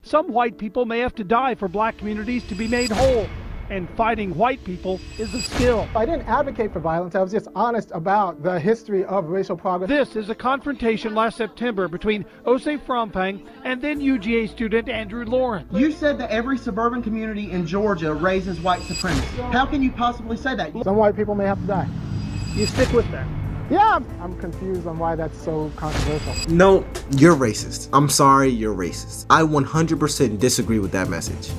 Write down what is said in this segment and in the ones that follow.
Some white people may have to die for black communities to be made whole. And fighting white people is a skill. I didn't advocate for violence. I was just honest about the history of racial progress. This is a confrontation last September between Osei Frompang and then UGA student Andrew Lawrence. You said that every suburban community in Georgia raises white supremacy. How can you possibly say that? Some white people may have to die. You stick with that? Yeah, I'm confused on why that's so controversial. No, you're racist. I'm sorry, you're racist. I 100% disagree with that message.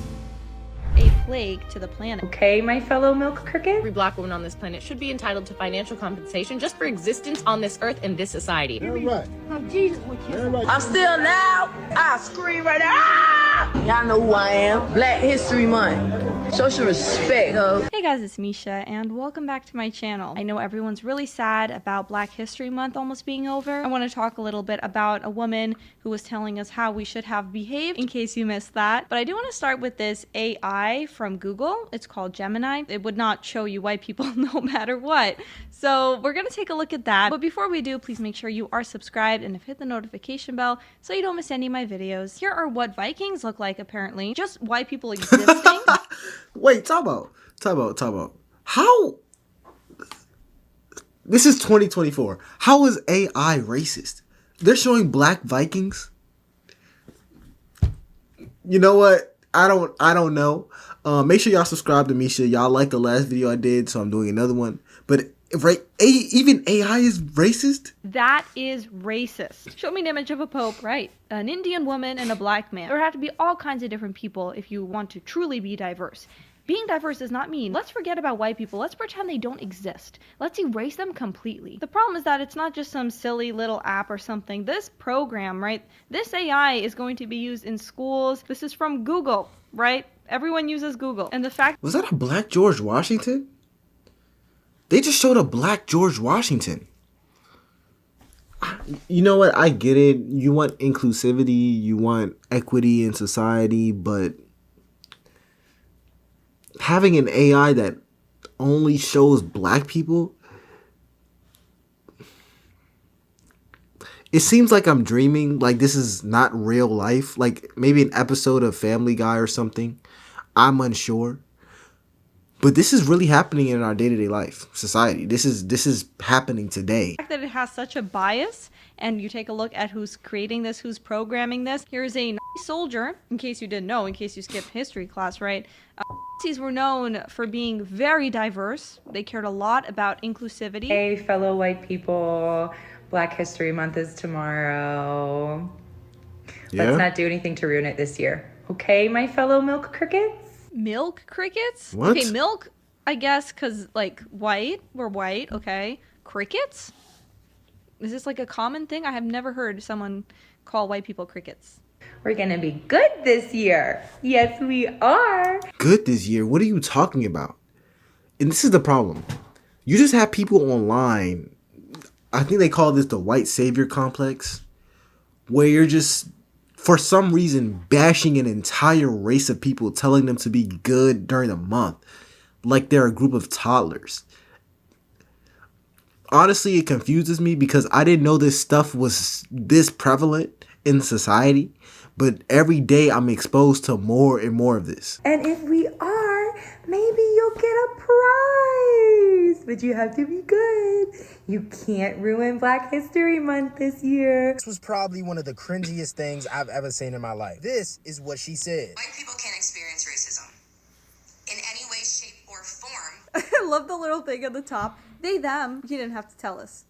A plague to the planet. Okay, my fellow milk cricket? Every black woman on this planet should be entitled to financial compensation just for existence on this earth and this society. You're right. Right. I'm still loud. I scream right now. Y'all know who I am. Black History Month. Show some respect, ho. Hey guys, it's Misha, and welcome back to my channel. I know everyone's really sad about Black History Month almost being over. I want to talk a little bit about a woman who was telling us how we should have behaved, in case you missed that. But I do want to start with this AI from Google. It's called Gemini. It would not show you white people no matter what. So we're going to take a look at that. But before we do, please make sure you are subscribed and have hit the notification bell so you don't miss any of my videos. Here are what Vikings look like, apparently. Just white people existing. Wait, talk about. How? This is 2024. How is AI racist? They're showing black Vikings? You know what? I don't know. Make sure y'all subscribe to Misha. Y'all liked the last video I did, so I'm doing another one. But even AI is racist? That is racist. Show me an image of a pope, right? An Indian woman and a black man. There have to be all kinds of different people if you want to truly be diverse. Being diverse does not mean, let's forget about white people, let's pretend they don't exist. Let's erase them completely. The problem is that it's not just some silly little app or something. This program, right? This AI is going to be used in schools. This is from Google, right? Everyone uses Google. And the fact— Was that a black George Washington? They just showed a black George Washington. You know what? I get it. You want inclusivity, you want equity in society, but having an AI that only shows black people, it seems like I'm dreaming, like this is not real life, like maybe an episode of Family Guy or something. I'm unsure. But this is really happening in our day-to-day life, society. This is happening today. The fact that it has such a bias, and you take a look at who's creating this, who's programming this. Here's a soldier, in case you didn't know, in case you skipped history class, right? Nazis were known for being very diverse. They cared a lot about inclusivity. Hey, fellow white people. Black History Month is tomorrow. Yeah. Let's not do anything to ruin it this year. Okay, my fellow milk crickets? Milk crickets? What? Okay, milk, I guess, because, like, white, we're white, okay. Crickets? Is this, like, a common thing? I have never heard someone call white people crickets. We're gonna be good this year. Yes, we are. Good this year? What are you talking about? And this is the problem. You just have people online, I think they call this the white savior complex, where you're just, for some reason, bashing an entire race of people, telling them to be good during the month, like they're a group of toddlers. Honestly, it confuses me because I didn't know this stuff was this prevalent in society, but every day I'm exposed to more and more of this. And if we are, maybe you'll get a prize. But you have to be good. You can't ruin Black History Month this year. This was probably one of the cringiest things I've ever seen in my life. This is what she said. White people can't experience racism in any way, shape, or form. I love the little thing at the top. They, them. You didn't have to tell us.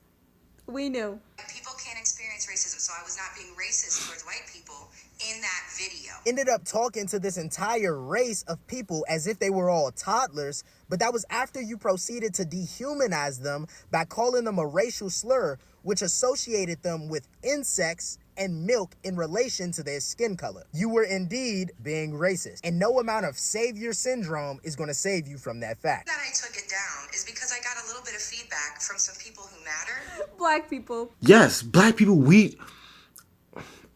We knew. People can't experience racism, so I was not being racist towards white people in that video. Ended up talking to this entire race of people as if they were all toddlers, but that was after you proceeded to dehumanize them by calling them a racial slur, which associated them with insects and milk in relation to their skin color. You were indeed being racist, and no amount of savior syndrome is going to save you from that fact. That I took it down is because I got a little bit of feedback from some people who matter. Black people. Yes, black people,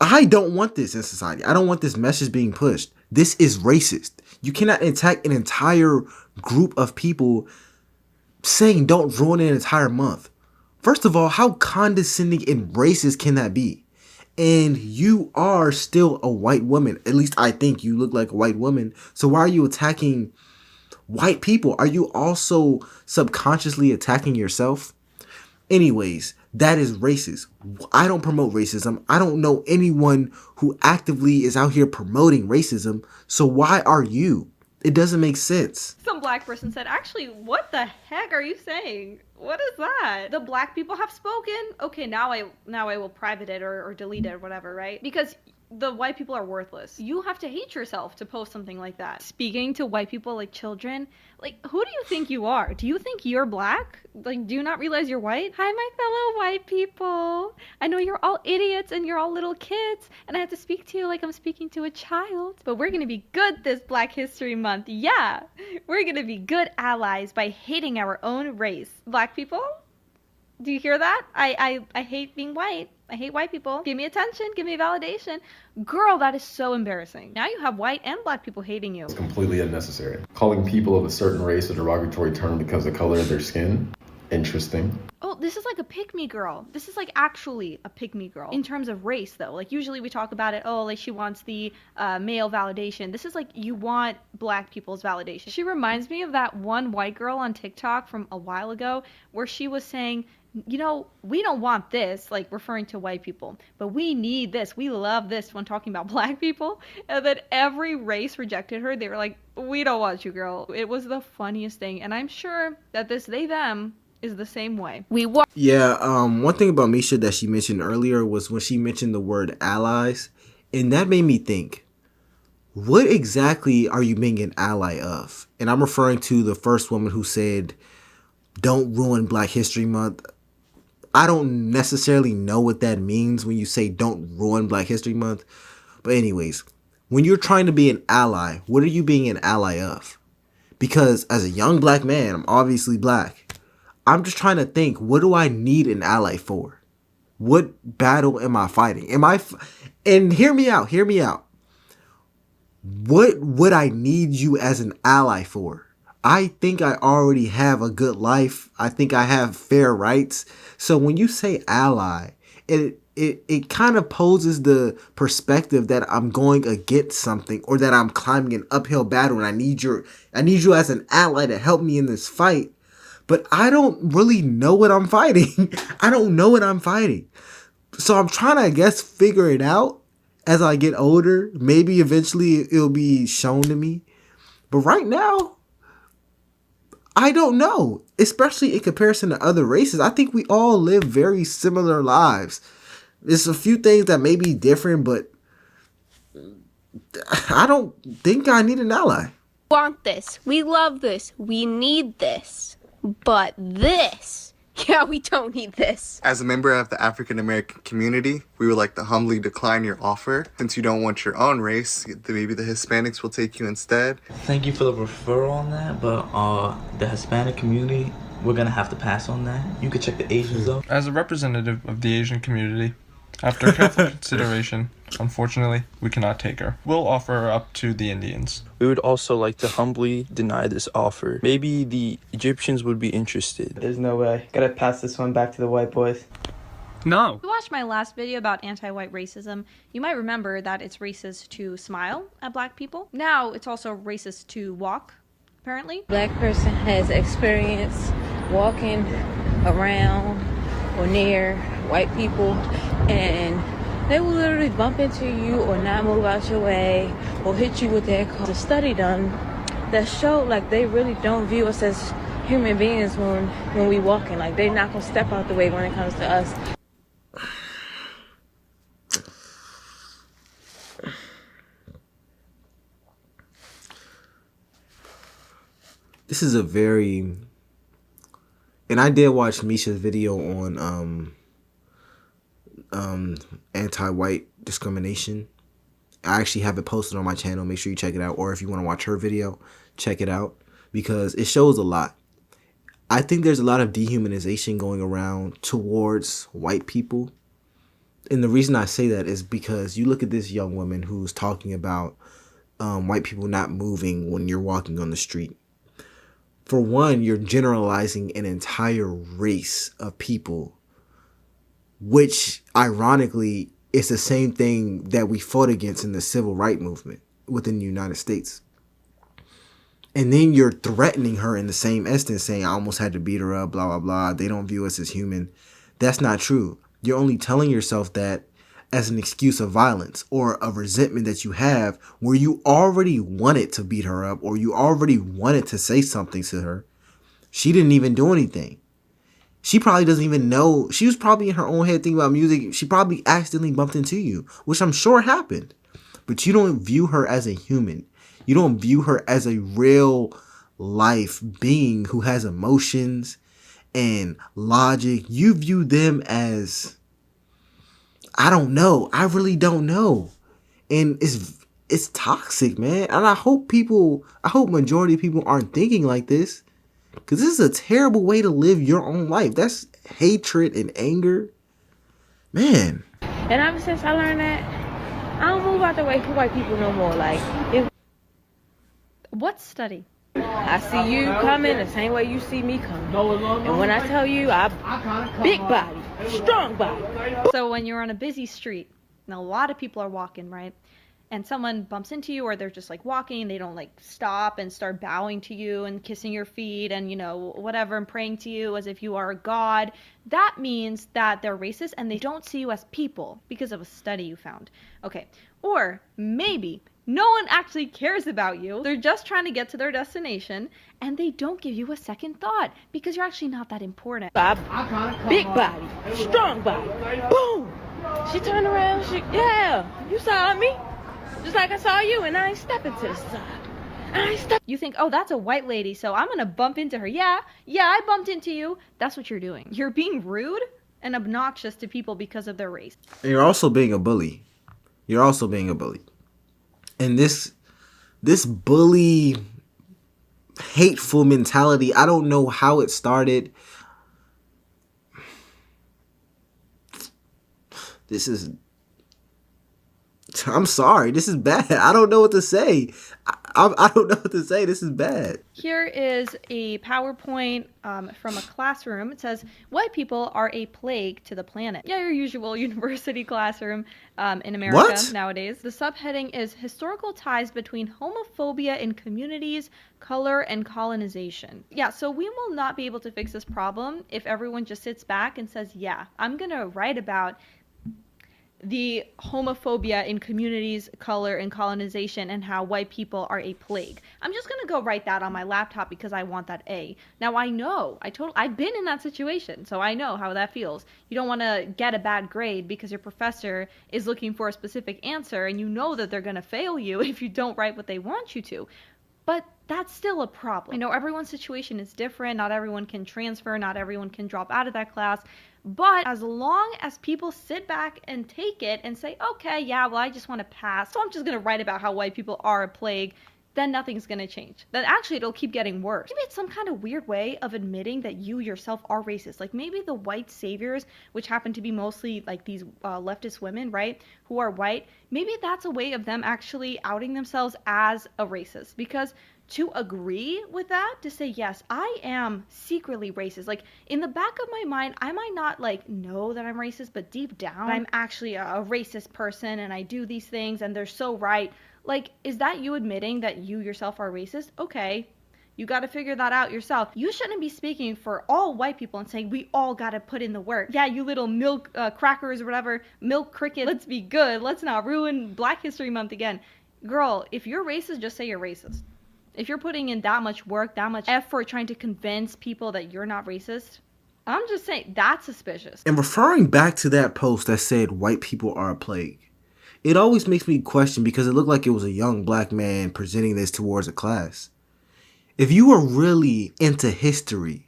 I don't want this in society. I don't want this message being pushed. This is racist. You cannot attack an entire group of people saying don't ruin an entire month. First of all, how condescending and racist can that be? And you are still a white woman. At least I think you look like a white woman. So why are you attacking white people? Are you also subconsciously attacking yourself? Anyways, that is racist. I don't promote racism. I don't know anyone who actively is out here promoting racism. So why are you? It doesn't make sense. Some black person said, actually, what the heck are you saying? What is that? The black people have spoken? Okay, now I will private it or delete it or whatever, right? Because the white people are worthless. You have to hate yourself to post something like that. Speaking to white people like children, like, who do you think you are? Do you think you're black? Like, do you not realize you're white? Hi, my fellow white people. I know you're all idiots and you're all little kids, and I have to speak to you like I'm speaking to a child. But we're gonna be good this Black History Month. Yeah, we're gonna be good allies by hating our own race. Black people? Do you hear that? I hate being white. I hate white people. Give me attention. Give me validation. Girl, that is so embarrassing. Now you have white and black people hating you. It's completely unnecessary. Calling people of a certain race a derogatory term because of the color of their skin, interesting. Oh, this is like a pick-me girl. This is like actually a pick-me girl. In terms of race, though. Like, usually we talk about it, oh, like she wants the male validation. This is like, you want black people's validation. She reminds me of that one white girl on TikTok from a while ago where she was saying, you know, we don't want this, like referring to white people, but we need this. We love this when talking about black people. And then every race rejected her. They were like, we don't want you, girl. It was the funniest thing. And I'm sure that this they, them is the same way. One thing about Misha that she mentioned earlier was when she mentioned the word allies. And that made me think, what exactly are you being an ally of? And I'm referring to the first woman who said, don't ruin Black History Month. I don't necessarily know what that means when you say don't ruin Black History Month. But anyways, when you're trying to be an ally, what are you being an ally of? Because as a young black man, I'm obviously black. I'm just trying to think, what do I need an ally for? What battle am I fighting? And hear me out. What would I need you as an ally for? I think I already have a good life. I think I have fair rights. So when you say ally, it kind of poses the perspective that I'm going against something or that I'm climbing an uphill battle and I need you as an ally to help me in this fight. But I don't really know what I'm fighting. I don't know what I'm fighting. So I'm trying to, I guess, figure it out as I get older. Maybe eventually it'll be shown to me. But right now, I don't know, especially in comparison to other races. I think we all live very similar lives. There's a few things that may be different, but I don't think I need an ally. Want this. We love this. We need this. But this, yeah, we don't need this. As a member of the African American community, we would like to humbly decline your offer. Since you don't want your own race, maybe the Hispanics will take you instead. Thank you for the referral on that, but the Hispanic community, we're gonna have to pass on that. You could check the Asians though. As a representative of the Asian community, after careful consideration, unfortunately, we cannot take her. We'll offer her up to the Indians. We would also like to humbly deny this offer. Maybe the Egyptians would be interested. There's no way. Gotta pass this one back to the white boys. No. If you watched my last video about anti-white racism, you might remember that it's racist to smile at black people. Now it's also racist to walk, apparently. Black person has experience walking around or near white people, and they will literally bump into you or not move out your way or hit you with their car. There's a study done that showed like they really don't view us as human beings when we walking. Like they're not gonna step out the way when it comes to us. This is a very, and I did watch Misha's video on anti-white discrimination. I actually have it posted on my channel. Make sure you check it out. Or if you want to watch her video, check it out because it shows a lot. I think there's a lot of dehumanization going around towards white people. And the reason I say that is because you look at this young woman who's talking about white people not moving when you're walking on the street. For one, you're generalizing an entire race of people, which ironically it's the same thing that we fought against in the civil rights movement within the United States. And then you're threatening her in the same instance, saying, I almost had to beat her up, blah, blah, blah. They don't view us as human. That's not true. You're only telling yourself that as an excuse of violence or a resentment that you have where you already wanted to beat her up or you already wanted to say something to her. She didn't even do anything. She probably doesn't even know. She was probably in her own head thinking about music. She probably accidentally bumped into you, which I'm sure happened. But you don't view her as a human. You don't view her as a real life being who has emotions and logic. You view them as, I don't know. I really don't know. And it's toxic, man. And I hope majority of people aren't thinking like this. Because this is a terrible way to live your own life. That's hatred and anger. Man. And ever since I learned that, I don't move out the way for white people no more. Like, if What study? I see you coming the same way you see me coming. And when I tell you, I big body, strong body. So when you're on a busy street, and a lot of people are walking, right? And someone bumps into you, or they're just like walking, they don't like stop and start bowing to you and kissing your feet and, you know, whatever, and praying to you as if you are a god. That means that they're racist and they don't see you as people because of a study you found. Okay. Or maybe no one actually cares about you. They're just trying to get to their destination and they don't give you a second thought because you're actually not that important. Big body, strong body. Boom! She turned around, yeah, you saw me. Just like I saw you, and I ain't stepping to the side. You think, oh, that's a white lady, so I'm gonna bump into her. Yeah, I bumped into you. That's what you're doing. You're being rude and obnoxious to people because of their race. And you're also being a bully. And this bully, hateful mentality, I don't know how it started. I'm sorry. This is bad. I don't know what to say. I don't know what to say. This is bad. Here is a PowerPoint from a classroom. It says, white people are a plague to the planet. Yeah, your usual university classroom in America nowadays. The subheading is historical ties between homophobia in communities, color, and colonization. Yeah, so we will not be able to fix this problem if everyone just sits back and says, yeah, I'm going to write about the homophobia in communities, color, and colonization, and how white people are a plague. I'm just gonna go write that on my laptop because I want that A. Now I know, I've been in that situation, so I know how that feels. You don't want to get a bad grade because your professor is looking for a specific answer, and you know that they're gonna fail you if you don't write what they want you to. But that's still a problem. I know everyone's situation is different. Not everyone can transfer. Not everyone can drop out of that class. But as long as people sit back and take it and say, okay, yeah, well, I just want to pass, so I'm just going to write about how white people are a plague, then nothing's going to change. Then actually it'll keep getting worse. Maybe it's some kind of weird way of admitting that you yourself are racist. Like maybe the white saviors, which happen to be mostly like these leftist women, right, who are white, maybe that's a way of them actually outing themselves as a racist. Because to agree with that, to say, yes, I am secretly racist. Like, in the back of my mind, I might not, like, know that I'm racist, but deep down, I'm actually a racist person, and I do these things, and they're so right. Like, is that you admitting that you yourself are racist? Okay, you got to figure that out yourself. You shouldn't be speaking for all white people and saying, we all got to put in the work. Yeah, you little milk crackers or whatever, milk cricket, let's be good. Let's not ruin Black History Month again. Girl, if you're racist, just say you're racist. If you're putting in that much work, that much effort trying to convince people that you're not racist, I'm just saying that's suspicious. And referring back to that post that said white people are a plague, it always makes me question because it looked like it was a young black man presenting this towards a class. If you were really into history,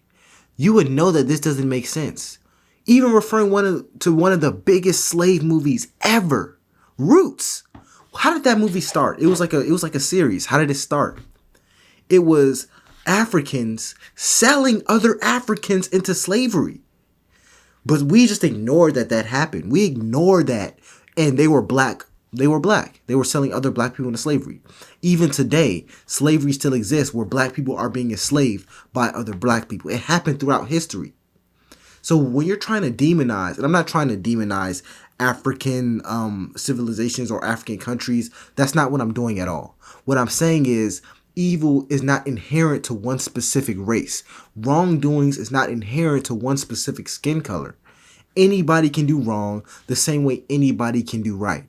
you would know that this doesn't make sense. Even referring to one of the biggest slave movies ever, Roots. How did that movie start? It was like a series. How did it start? It was Africans selling other Africans into slavery. But we just ignored that happened. We ignored that. And they were black. They were black. They were selling other black people into slavery. Even today, slavery still exists where black people are being enslaved by other black people. It happened throughout history. So when you're trying to demonize, and I'm not trying to demonize African civilizations or African countries. That's not what I'm doing at all. What I'm saying is evil is not inherent to one specific race. Wrongdoings is not inherent to one specific skin color. Anybody can do wrong the same way anybody can do right.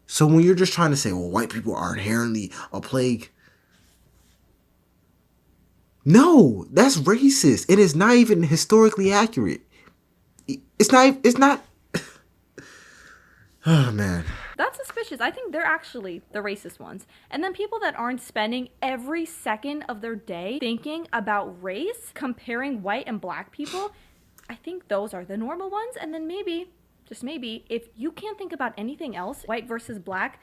So when you're just trying to say, well, white people are inherently a plague. No, that's racist. It is not even historically accurate. It's not. Oh, man. That's suspicious. I think they're actually the racist ones. And then people that aren't spending every second of their day thinking about race, comparing white and black people, I think those are the normal ones. And then maybe, just maybe, if you can't think about anything else, white versus black,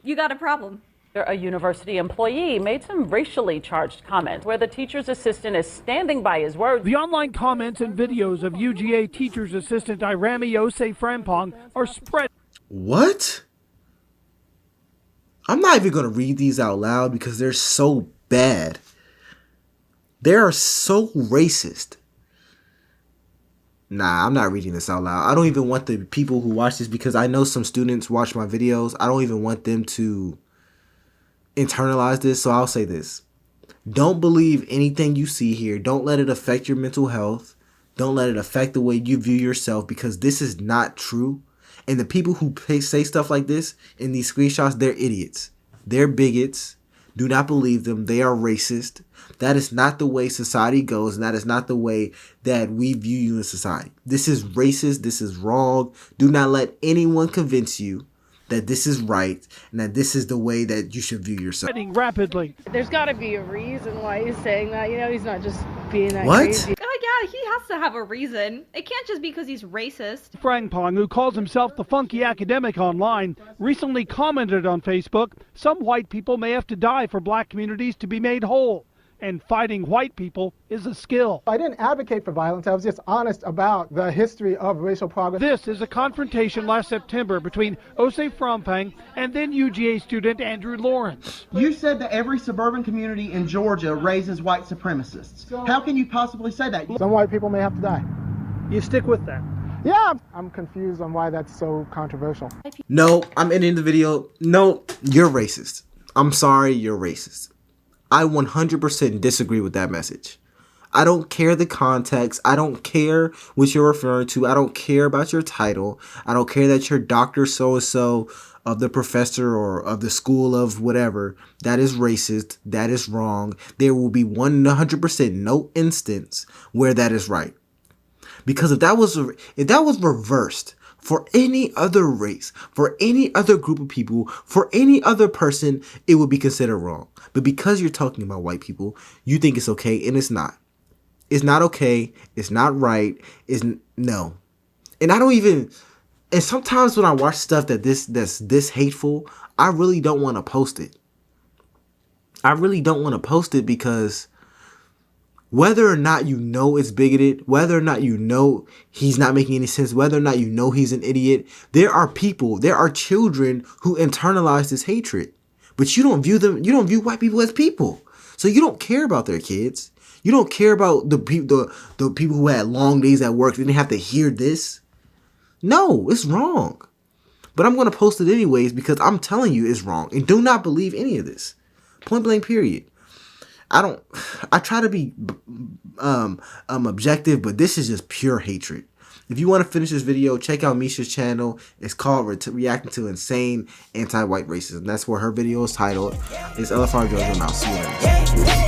you got a problem. A university employee made some racially charged comments where the teacher's assistant is standing by his words. The online comments and videos of UGA teacher's assistant Irami Ose Frampong are spread. What? I'm not even going to read these out loud because they're so bad. They are so racist. Nah, I'm not reading this out loud. I don't even want the people who watch this, because I know some students watch my videos. I don't even want them to internalize this. So I'll say this. Don't believe anything you see here. Don't let it affect your mental health. Don't let it affect the way you view yourself, because this is not true. And the people who say stuff like this in these screenshots, they're idiots. They're bigots. Do not believe them. They are racist. That is not the way society goes, and that is not the way that we view you in society. This is racist. This is wrong. Do not let anyone convince you that this is right and that this is the way that you should view yourself. Rapidly. There's got to be a reason why he's saying that. You know, he's not just being that What? crazy. Yeah, he has to have a reason. It can't just be because he's racist. Frampong, who calls himself the funky academic online, recently commented on Facebook, some white people may have to die for black communities to be made whole. And fighting white people is a skill. I didn't advocate for violence. I was just honest about the history of racial progress. This is a confrontation last September between Ose Frampong and then UGA student Andrew Lawrence. You said that every suburban community in Georgia raises white supremacists. How can you possibly say that? Some white people may have to die. You stick with that? Yeah, I'm confused on why that's so controversial. No, I'm ending the video. No, you're racist. I'm sorry, you're racist. I 100% disagree with that message. I don't care the context. I don't care what you're referring to. I don't care about your title. I don't care that you're Dr. So-and-so of the professor or of the school of whatever. That is racist. That is wrong. There will be 100% no instance where that is right. Because if that was reversed for any other race, for any other group of people, for any other person, it would be considered wrong. But because you're talking about white people, you think it's okay, and it's not. It's not okay. It's not right. No. And I don't even, and sometimes when I watch stuff that's this hateful, I really don't want to post it. I really don't want to post it because whether or not you know it's bigoted, whether or not you know he's not making any sense, whether or not you know he's an idiot, there are people, there are children who internalize this hatred. But you don't view white people as people. So you don't care about their kids. You don't care about the people who had long days at work. They didn't have to hear this. No, it's wrong. But I'm going to post it anyways because I'm telling you it's wrong. And do not believe any of this. Point blank period. I try to be objective, but this is just pure hatred. If you want to finish this video, check out Misha's channel. It's called Reacting to Insane Anti-White Racism. That's where her video is titled. It's LFR Jojo, and I'll see you later.